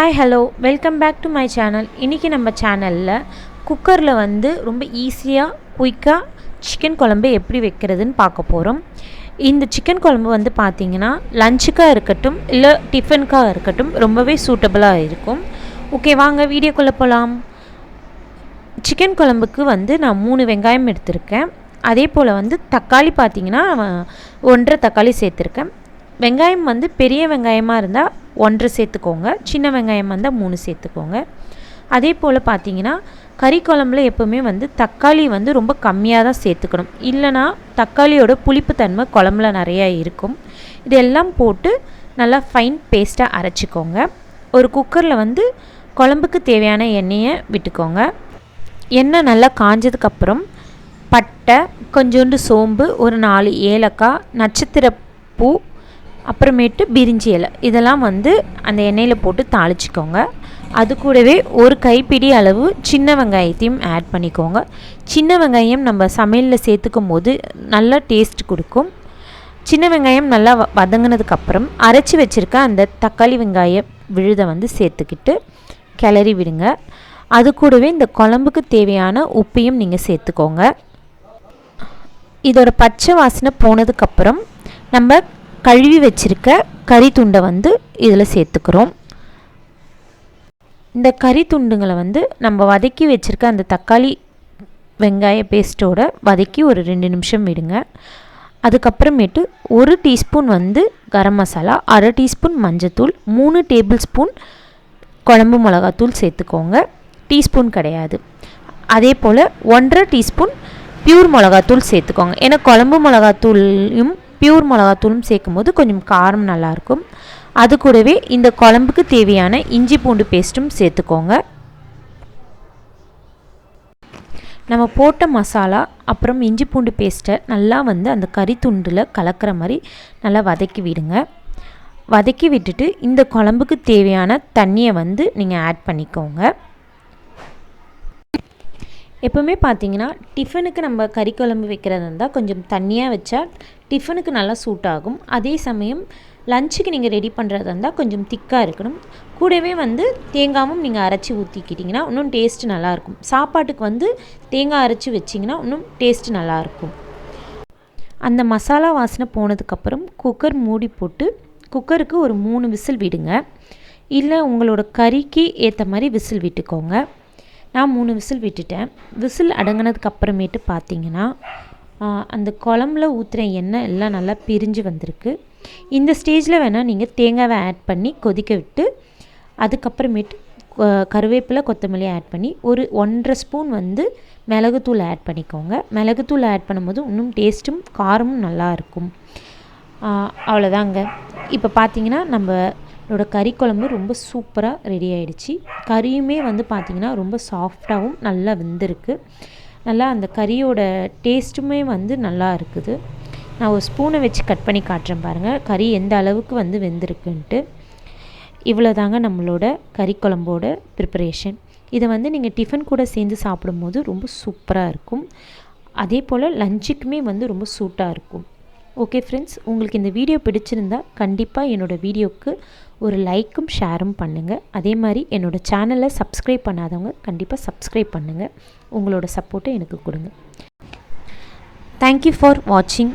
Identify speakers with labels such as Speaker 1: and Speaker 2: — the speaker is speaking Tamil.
Speaker 1: Hi hello welcome back to my channel. இன்றைக்கி நம்ம சேனலில் குக்கரில் வந்து ரொம்ப ஈஸியாக குயிக்காக சிக்கன் குழம்பு எப்படி வைக்கிறதுன்னு பார்க்க போகிறோம். இந்த சிக்கன் குழம்பு வந்து பார்த்திங்கன்னா லஞ்சுக்காக இருக்கட்டும் இல்லை டிஃபனுக்காக இருக்கட்டும் ரொம்பவே சூட்டபுளாக இருக்கும். ஓகே, வாங்க வீடியோக்குள்ளே போகலாம். சிக்கன் குழம்புக்கு வந்து நான் 3 வெங்காயம் எடுத்திருக்கேன். அதே போல் வந்து தக்காளி பார்த்திங்கன்னா 1.5 தக்காளி சேர்த்துருக்கேன். வெங்காயம் வந்து பெரிய வெங்காயமாக இருந்தால் 1 சேர்த்துக்கோங்க, சின்ன வெங்காயம் வந்தால் 3 சேர்த்துக்கோங்க. அதே போல் பார்த்தீங்கன்னா கறி குழம்புல எப்போவுமே வந்து தக்காளி வந்து ரொம்ப கம்மியாக தான் சேர்த்துக்கணும், இல்லைனா தக்காளியோட புளிப்புத்தன்மை குழம்புல நிறையா இருக்கும். இதெல்லாம் போட்டு நல்லா ஃபைன் பேஸ்ட்டாக அரைச்சிக்கோங்க. ஒரு குக்கரில் வந்து குழம்புக்கு தேவையான எண்ணெயை விட்டுக்கோங்க. எண்ணெய் நல்லா காஞ்சதுக்கப்புறம் பட்டை, கொஞ்சோண்டு சோம்பு, ஒரு 4 ஏலக்காய், நட்சத்திர பூ, அப்புறமேட்டு பிரிஞ்சி இலை இதெல்லாம் வந்து அந்த எண்ணெயில் போட்டு தாளிச்சிக்கோங்க. அது கூடவே ஒரு கைப்பிடி அளவு சின்ன வெங்காயத்தையும் ஆட் பண்ணிக்கோங்க. சின்ன வெங்காயம் நம்ம சமையலில் சேர்த்துக்கும் போது நல்லா டேஸ்ட் கொடுக்கும். சின்ன வெங்காயம் நல்லா வதங்கினதுக்கப்புறம் அரைச்சி வச்சுருக்க அந்த தக்காளி வெங்காய விழுதை வந்து சேர்த்துக்கிட்டு கிளறி விடுங்க. அது கூடவே இந்த குழம்புக்கு தேவையான உப்பையும் நீங்கள் சேர்த்துக்கோங்க. இதோட பச்சை வாசனை போனதுக்கப்புறம் நம்ம கழுவி வச்சுருக்க கறி துண்டை வந்து இதில் சேர்த்துக்கிறோம். இந்த கறி துண்டுங்களை வந்து நம்ம வதக்கி வச்சுருக்க அந்த தக்காளி வெங்காய பேஸ்ட்டோட வதக்கி ஒரு 2 நிமிஷம் விடுங்க. அதுக்கப்புறமேட்டு 1 டீஸ்பூன் வந்து கரம் மசாலா, 1/2 டீஸ்பூன் மஞ்சத்தூள், 3 டேபிள் ஸ்பூன் குழம்பு மிளகாத்தூள் சேர்த்துக்கோங்க. டீஸ்பூன் கிடையாது. அதே போல் 1.5 டீஸ்பூன் பியூர் மிளகாத்தூள் சேர்த்துக்கோங்க. ஏன்னா குழம்பு மிளகாத்தூளையும் பியூர் மிளகாத்தூளும் சேர்க்கும் போது கொஞ்சம் காரம் நல்லாயிருக்கும். அது கூடவே இந்த குழம்புக்கு தேவையான இஞ்சி பூண்டு பேஸ்ட்டும் சேர்த்துக்கோங்க. நம்ம போட்ட மசாலா அப்புறம் இஞ்சி பூண்டு பேஸ்ட்டை நல்லா வந்து அந்த கறி துண்டில் கலக்கிற மாதிரி நல்லா வதக்கி விடுங்க. வதக்கி விட்டுட்டு இந்த குழம்புக்கு தேவையான தண்ணியை வந்து நீங்கள் ஆட் பண்ணிக்கோங்க. எப்போவுமே பார்த்தீங்கன்னா டிஃபனுக்கு நம்ம கறி குழம்பு வைக்கிறதா இருந்தால் கொஞ்சம் தண்ணியாக வச்சா டிஃபனுக்கு நல்லா சூட் ஆகும். அதே சமயம் லஞ்சுக்கு நீங்கள் ரெடி பண்ணுறதா இருந்தால் கொஞ்சம் திக்காக இருக்கணும். கூடவே வந்து தேங்காயும் நீங்கள் அரைச்சி ஊற்றிக்கிட்டிங்கன்னா இன்னும் டேஸ்ட்டு நல்லாயிருக்கும். சாப்பாட்டுக்கு வந்து தேங்காய் அரைச்சி வச்சிங்கன்னா இன்னும் டேஸ்ட்டு நல்லாயிருக்கும். அந்த மசாலா வாசனை போனதுக்கப்புறம் குக்கர் மூடி போட்டு குக்கருக்கு ஒரு 3 விசில் விடுங்க. இல்லை உங்களோட கறிக்கு ஏற்ற மாதிரி விசில் விட்டுக்கோங்க. நான் 3 விசில் விட்டுட்டேன். விசில் அடங்கினதுக்கு அப்புறமேட்டு பார்த்தீங்கன்னா அந்த குழம்புல ஊற்றுற எண்ணெய் எல்லாம் நல்லா பிரிஞ்சு வந்திருக்கு. இந்த ஸ்டேஜில் வேணால் நீங்கள் தேங்காவை ஆட் பண்ணி கொதிக்க விட்டு அதுக்கப்புறமேட்டு கருவேப்பிலை, கொத்தமல்லி ஆட் பண்ணி ஒரு 1.5 ஸ்பூன் வந்து மிளகுத்தூள் ஆட் பண்ணிக்கோங்க. மிளகுத்தூள் ஆட் பண்ணும்போது இன்னும் டேஸ்ட்டும் காரமும் நல்லாயிருக்கும். அவ்வளோதாங்க. இப்போ பார்த்தீங்கன்னா நம்மளோட கறி குழம்பு ரொம்ப சூப்பராக ரெடி ஆகிடுச்சு. கறியுமே வந்து பார்த்திங்கன்னா ரொம்ப சாஃப்டாகவும் நல்லா வெந்திருக்கு. நல்லா அந்த கறியோட டேஸ்ட்டுமே வந்து நல்லா இருக்குது. நான் ஒரு ஸ்பூனை வச்சு கட் பண்ணி காட்டுறேன் பாருங்கள் கறி எந்த அளவுக்கு வந்து வெந்திருக்குன்ட்டு. இவ்வளோ தாங்க நம்மளோட கறி குழம்போட ப்ரிப்பரேஷன். இதை வந்து நீங்கள் டிஃபன் கூட சேர்ந்து சாப்பிடும்போது ரொம்ப சூப்பராக இருக்கும். அதே போல் லஞ்சுக்குமே வந்து ரொம்ப சூட்டாக இருக்கும். ஓகே ஃப்ரெண்ட்ஸ், உங்களுக்கு இந்த வீடியோ பிடிச்சிருந்தால் கண்டிப்பாக என்னோடய வீடியோவுக்கு ஒரு லைக்கும் ஷேரும் பண்ணுங்கள். அதே மாதிரி என்னோடய சேனலை சப்ஸ்கிரைப் பண்ணாதவங்க கண்டிப்பாக சப்ஸ்கிரைப் பண்ணுங்கள். உங்களோட சப்போர்ட்டை எனக்கு கொடுங்க. தேங்க்யூ ஃபார் வாட்சிங்.